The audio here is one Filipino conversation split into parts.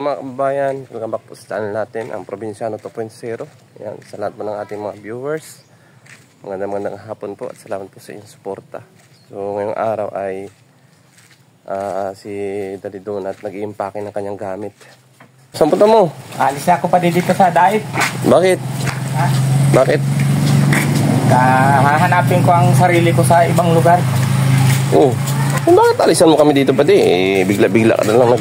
Mga kababayan, welcome back po sa channel natin, ang Probinsyano 2.0. Yan, sa lahat po ng ating mga viewers, magandang hapon po at salamat po sa inyong suporta. So ngayong araw ay si Daddy Donut nag-i-impake ng kanyang gamit. Saan punta mo? Alis na ako pa dito sa diet. Bakit? Ha? Bakit? Hahanapin ko ang sarili ko sa ibang lugar. Oh, bakit alisan mo kami dito pati? Bigla-bigla ka na lang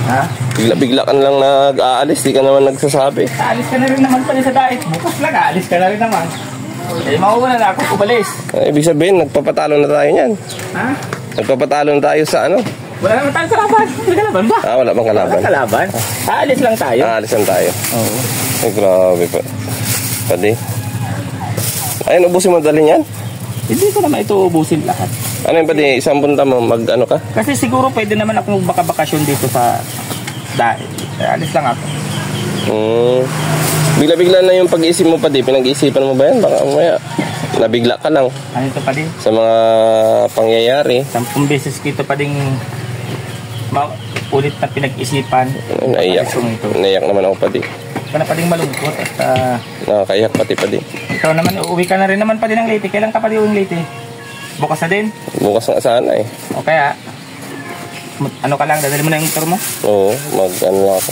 Ha? Bigla-bigla ka na lang nag-aalis, di ka naman nagsasabi. Aalis ka na rin naman pala sa diet. Bukas lang, aalis ka na rin naman. Mauuna na ako umalis. Ibig sabihin, nagpapatalo na tayo niyan. Ha? Nagpapatalo na tayo sa ano? Wala naman tayo sa laban. May kalaban ba? Wala bang kalaban? Wala kalaban. Aalis lang tayo. Aalis lang tayo. Oo. Ay, grabe pa. Pwede. Ayun, ubusin mo dali niyan? Hindi ko naman ito ubusin lahat. Ano yung pwede, isang punta mo, mag-ano ka? Kasi siguro pwede naman ako magbakasyon dito sa diet. Aalis lang ako. Bigla-bigla na yung pag-iisip mo pa di. Pinag-iisipan mo ba yan? Baka umaya. Nabigla ka lang. Ano ito pa din? Sa mga pangyayari. 10 beses kita pa ding ulit na pinag-isipan. Naiyak naman ako pa di. Ka na pa ding malungkot at nakakaiyak pati pa di. ikaw naman, uuwi ka na rin naman pa din ng Leyte. Kailan ka pa din uwing Leyte? Bukas na din? Bukas nga sana eh. O kaya, ano ka lang, dadali mo na yung motor mo? Oo, mag-ano lang ako.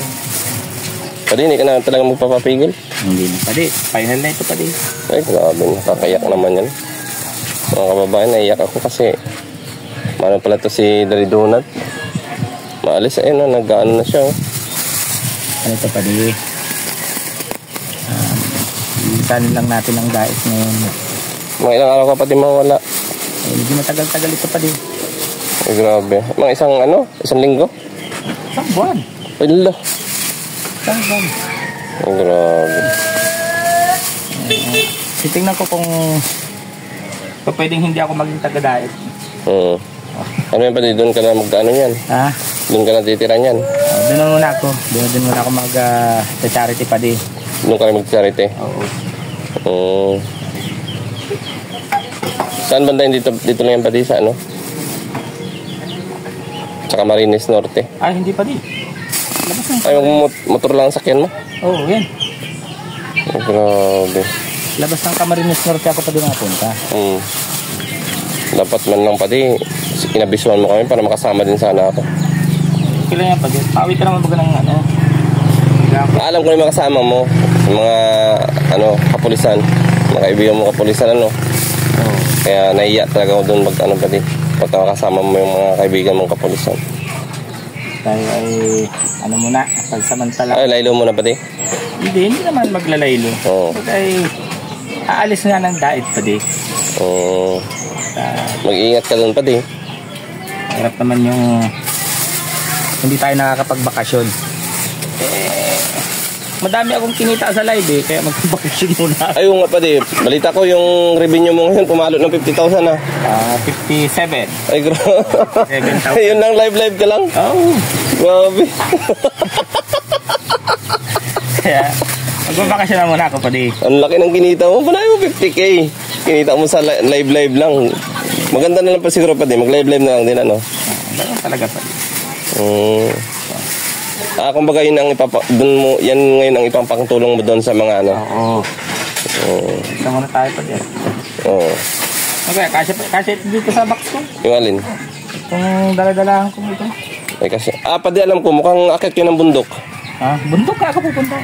Pwede, hindi ka na talagang magpapapigil? Hindi na. Pwede, final na ito pwede. Ay, grabe, nakakaiyak naman yan. Mga kababayan, naiyak ako kasi ano pala to si Daddy Donut. Maalis, ayun na, nag-ano na siya. Ano ito pwede? Isanin lang natin ang diet ngayon. Mga ilang araw ka pa din mawala. Ay, hindi matagal-tagal ito pwede. Ay, grabe. Mga isang linggo? Isang buwan. Ay, lala. Isang buwan. Ay, grabe. Titingnan ko kung pwedeng hindi ako maging taga-diet. Ano yan pa di? Doon ka na mag-ano yan? Ha? Doon ka na titira yan? Doon muna ako. Doon muna ako mag-charity pa di. Doon ka na mag-charity? Oo. Saan banda yun? Dito lang yan pa di sa ano? Sa Camarines Norte. Ay, hindi pa di. Labas ng... Ay, motor lang ang sakyan mo? Oo, yan. Ay, grabe. Labas ng Camarines Norte ako pa din napunta. Dapat man lang pa di, inabisuhan mo kami para makasama din sana ako. Kailan yan pa din? Pawi ka naman baga ng ano? Alam ko na yung mga kasama mo, mga kapulisan, mga kaibigan mo kapulisan Kaya naiya talaga ako doon pa di, pagka makasama mo yung mga kaibigan mong kapulisan. Tayo ay muna, pagsamantala. Ay, laylo muna pa di? Hindi naman maglalaylo. Ay aalis nga ng diet pa di. Mag-iingat ka doon pa di. Hirap naman yung hindi tayo nakakapagbakasyon. Madami akong kinita sa live kaya magbakasyon muna. Ayun nga pa di, balita ko yung revenue mo ngayon pumalo ng 50,000 na. 57. Ay, grabe. 7,000. Yun lang, live ka lang? Oo. Grabe. Kaya magbabakasyon na muna ako pa di. Ang laki ng kinita mo, pala mo 50K. Kinita mo sa live lang. Maganda na lang pa siguro pa di, mag-live na lang din Ganun talaga pa di. Kumbaga yun ang yan ngayon ang ipapangtulong mo doon sa mga Oo. Isa muna tayo pa din. Oo. Okay, kasi dito sa box ko. Yung alin? Itong daladalahan ko ito. Ay kasi, pati alam ko, mukhang akit yun ng bundok. Bundok ka ako pupunta.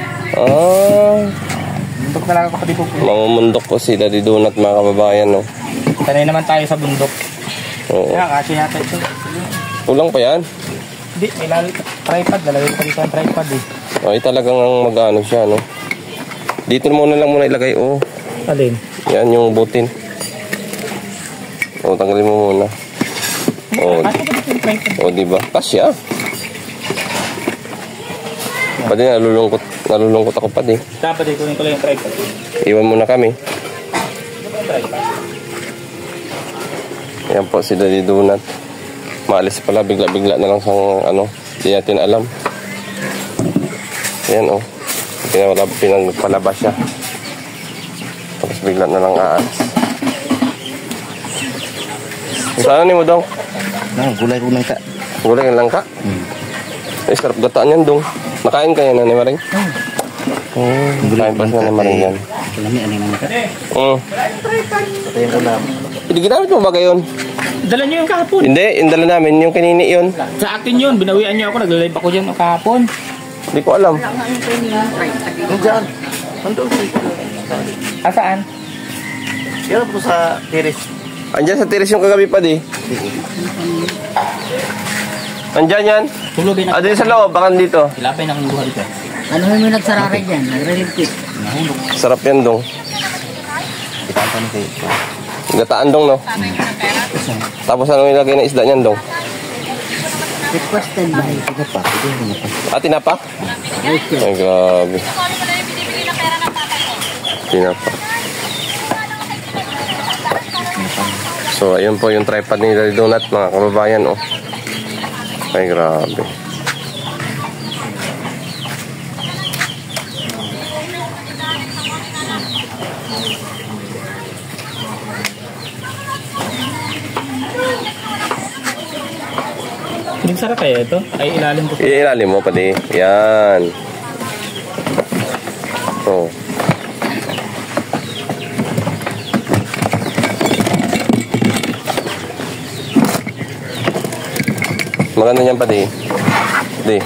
Bundok talaga ako pati pupunta. Mamumundok ko si Daddy Donut, mga kababayan, Sanay naman tayo sa bundok. Oo. Kaya kasi yata ito. Kulang pa yan? Hindi, may tripod. Lalagay pa dito ang tripod Ay, talagang mag-ano siya, Dito muna lang ilagay, Alin? Yan yung butin. Tanggalin mo muna. Diba? Kasya. Pati nalulungkot ako pa di. Dapat dito ko lang yung tripod. Iwan muna kami. Yan po si Daddy Donut. Maalis pala, bigla-bigla na lang siyang hindi natin alam. Yan pinagpalabas siya. Tapos bigla na lang aalis. Saan ni mo daw? Gulay ko lang ka. Gulay lang ka? Ay, sarap gataan yan, dong. Nakain ka yan, Nanay Maring? Nakain pa sa Nanay Maring yan. Lami, ano yung nangka? Ito yung ulam. Hindi ginamit mo ba gayon? Dala niyo yung kahapon. Hindi, yung dala namin, yung kanini yun. Sa akin yun, binawian niyo ako, nag-live ako dyan kahapon. Hindi ko alam. Diyan. Nandun. Saan? Yan po sa tiris. Andyan sa tiris yung kagabi pa, di. Andyan yan. Tulogin na. Din sa loob, baka dito. Ilapay na kong buha dito. Ano mo nagsarara dyan? Nagre-repeat. Nahulog. Sarap yan, dong. Itapa ni kayo. Gataan, dong, no? Tapos ano ilagay na isda niyan, dong? Requested by. Ito pa. Ito yung pa. Tinapa? Ay, grabe. Tinapa. So, ayun po yung tripod ni Daddy Donut, mga kababayan, oh. Ay, grabe. Sarap kaya ito? Ay, ilalim ko. Ilalim mo, pati. Yan. Oh. Maganda niyan, pati. Di.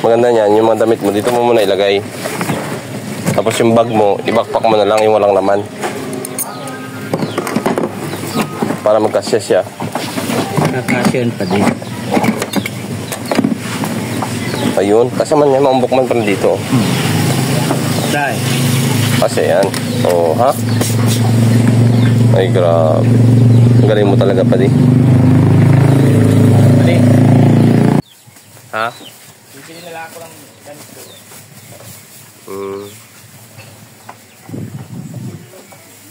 Maganda niyan. Yung mga damit mo, dito mo muna ilagay. Tapos yung bag mo, i-backpack mo na lang yung walang laman. Para magkasya siya. Nakasyan pa din. Ayun. Kasama niya, maumbok man pala dito. Dahil. Kasi yan. Oh, ha? Ay, grabe. Ang galing mo talaga, padi. Pwede. Ha? Bibili na lang ako ng ganito.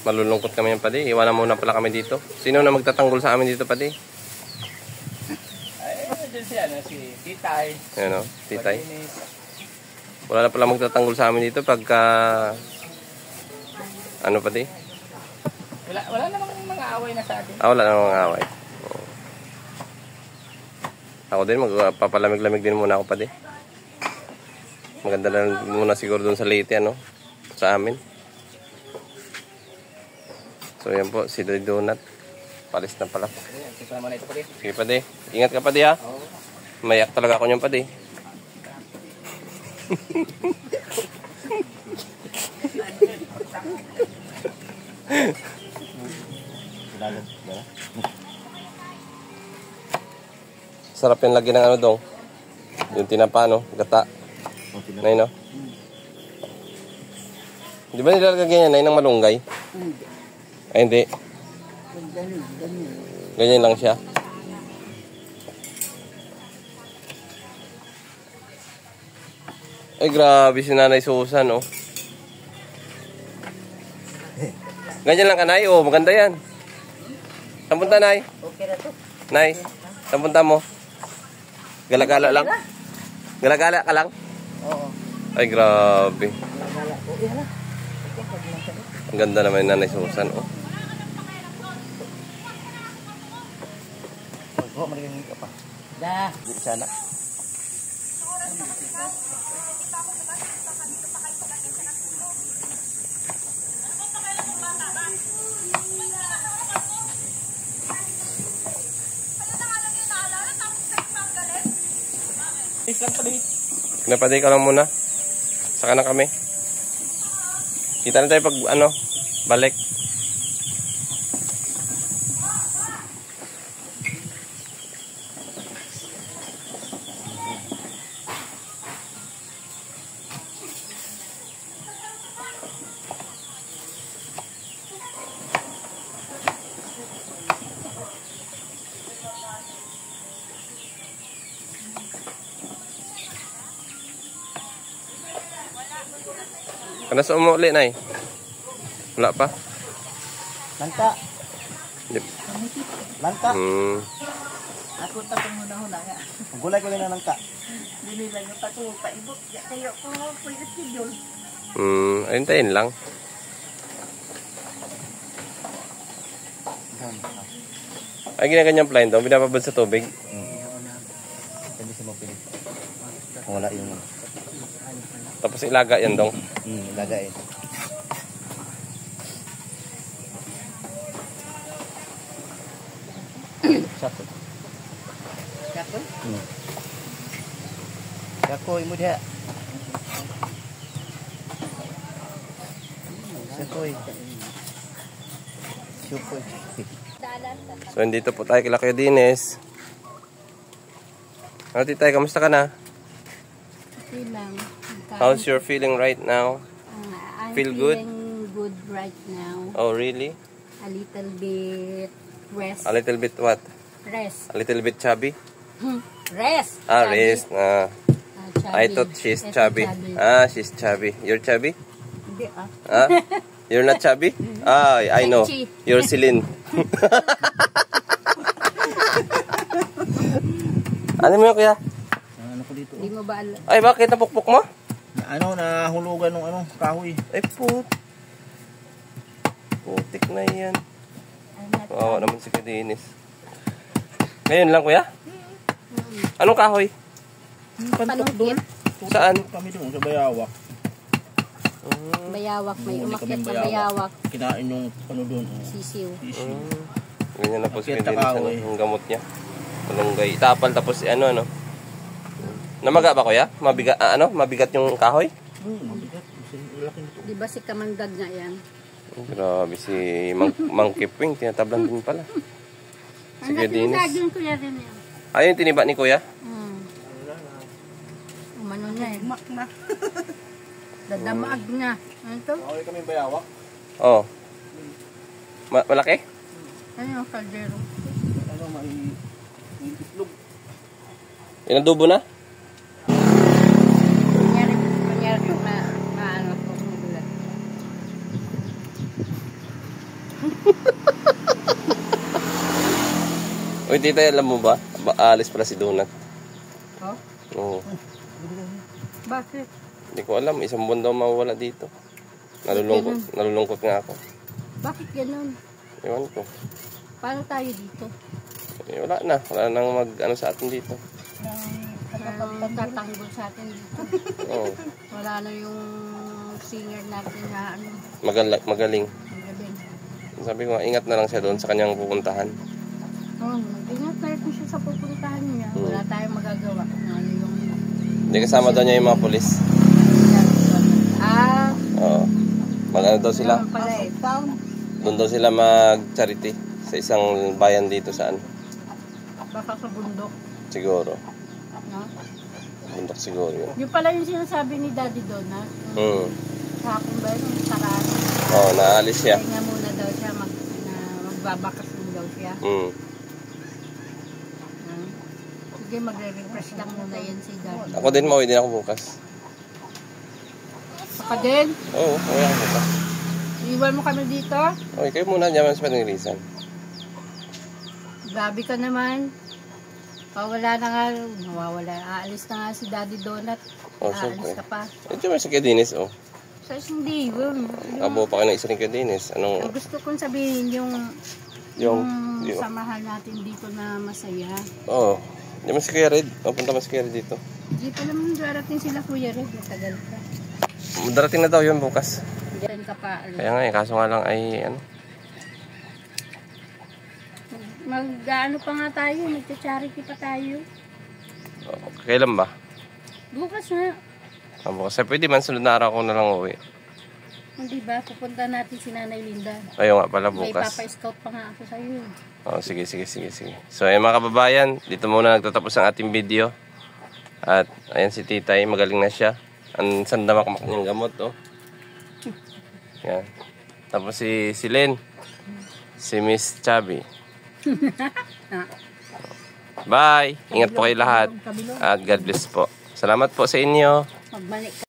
Malulungkot kami yan, padi. Iwanan muna pala kami dito. Sino na magtatanggol sa amin dito, padi? Diyan siya, si Titay. Ayan o, Titay. Wala na pala magtatanggol sa amin dito pagka... Ano, padi? Wala namang mga away na sa akin. Wala na mga away. Oo. Ako din, magpapalamig-lamig din muna ako, padi. Maganda na muna siguro dun sa Leyte, ano? Sa amin. So, yan po, si Daddy Donut. Palis na pala. Sige, padi. Ingat ka, padi, ha? Mayak talaga ako niyan, padi. Sarap yung lagi ng ano, dong. Yung tinapa, no? Gata. Nay, no? Di ba nilalagay ganyan, nay, ng malunggay? Ay, hindi. Ganyan lang siya. Ay, grabe si Nanay Susan, oh. Ganyan lang ka, Nay. Oh, maganda yan. Saan punta, Nay? Okay na to. Nay, saan punta mo? Galagala lang? Galagala ka lang? Oo. Ay, grabe. Nagala ko. Yan na. Ang ganda naman yung Nanay Susan, oh. Oh, magiging ka pa. Da. Di sana. Napatay ka lang muna. Saka na kami. Kita na tayo pag ano, balik. Kana sa umuuli, Nay? Wala pa? Langka. Yep. Langka. Ako tapong huna-huna nga. Gulay ko rin na langka. Dili lang yung tako paibot. Kayo ko pwede schedule. Ayun tayo lang. Ay, ginaganyang plain daw. Binababad sa tubig. Hindi siya mapili. Wala yung Tapos ilaga yan dong. lagay. Satu. Satu? Sakoy mo diha. Sakoy. Sakoy. So, dito po tayo kila Kuya Dines. Ano, Titay, kamusta ka na? Okay lang. How's your feeling right now? I'm Feel good? feeling good right now. Oh, really? A little bit rest. A little bit what? Rest. A little bit chubby? Rest. Ah, Chubby. rest. Chubby. I thought she's Ito, chubby. Ah, she's chubby. You're chubby? Hindi Ah? You're not chubby? Ah, I know. Chi. You're Celine. Ano mo yun, kuya? Ano ko dito? Hindi mo ba alam? Ay, bakit napukpok mo? Nahulugan ng kahoy. Ay, putik na yan. Oo, naman si Kadinis. Ngayon lang, kuya? Anong kahoy? Pantok doon. Saan? Kami doon sa Bayawak. Bayawak. May Huli umakyat kaming na bayawak. Kinain yung ano doon. Sisiw. Ganyan na po si Akyat na Kadinis, kahoy. yung gamot niya. Malunggay. Tapal, tapos ano. Namaga ba, kuya? Mabigat yung kahoy? Mabigat. Laki nito. Di ba si Kamandag nga yan? Grabe si Mang Kipwing, tinatablan din pala. Si Kuya Dines. Ang kuya rin yan. Ayun, tiniba ni kuya? Umano niya eh. Mak na. Dadamaag niya. Ano to? Okay kami Bayawak. Oo. Malaki? Ano yung kaldero? Ano may itlog. Inadubo na? Kunyari ano po. Magulat. Uy, tita, alam mo ba? Alis pala si Donut. Oh? Oo. Bakit? Hindi ko alam. Isang buwan daw mawawala dito. Nalulungkot nga ako. Bakit ganun? Ewan ko. Paano tayo dito? Eh, wala na. Wala nang mag-ano sa atin dito. Tatanggol sa atin dito. Oo. Wala na yung singer natin na ano. Magaling. Ang galing. Sabi ko, ingat na lang siya doon sa kanyang pupuntahan. Mag-ingat tayo kung siya sa pupuntahan niya. Wala tayong magagawa. Ano yung... Hindi kasama daw niya yung mga polis. Oo. Mag-ano daw sila? Naman pala eh. Doon daw sila mag-charity sa isang bayan dito saan. Baka sa bundok. Siguro. No? Bundok siguro yun. Yung pala yung sinasabi ni Daddy doon na sa akin ba yung saraan. Oo, naalis siya. Kaya nga muna daw siya magbabakas din daw siya. Sige, magre-refresh lang muna yan si Daddy. Ako din, mauwi din ako bukas. Saka din, Oo, mauwi ako bukas. iwan mo kami dito. Okay, kayo muna dyan sa panilisan. Grabe ka naman. Wala na nga, nawawala. Aalis na nga si Daddy Donut. Oh, Aalis syempre. ka pa. Ito may sa Kadinis, oh. So, hindi yun. Abo pa kayo ng isa ni Kadinis. Ang Anong, gusto kong sabihin yung yung, samahan natin dito na masaya. oo. Di man si Kuya Red. Punta man si Kuya Red dito. Hindi pa naman darating sila Kuya Red. Matagal pa. Darating na daw yun bukas. Diyan ka pa. Kaya nga, kaso nga lang ay, ano. Mag-ano pa nga tayo. Mag-charity pa tayo. Kailan ba? Bukas nga. Bukas. Pwede man, sunod na araw ko na lang uwi. Hindi ba? Pupunta natin si Nanay Linda. Ayaw nga pala May bukas. papa-scout pa nga ako sa'yo. Oh, sige. So, ayun mga kababayan, dito muna nagtatapos ang ating video. At, ayan si Titay, magaling na siya. Ang sandamak-mak niyang gamot, oh. Yan. Tapos si Len. Si Miss Chubby. Bye! Ingat po kayo lahat. At God bless po. Salamat po sa inyo. Magbalik ka.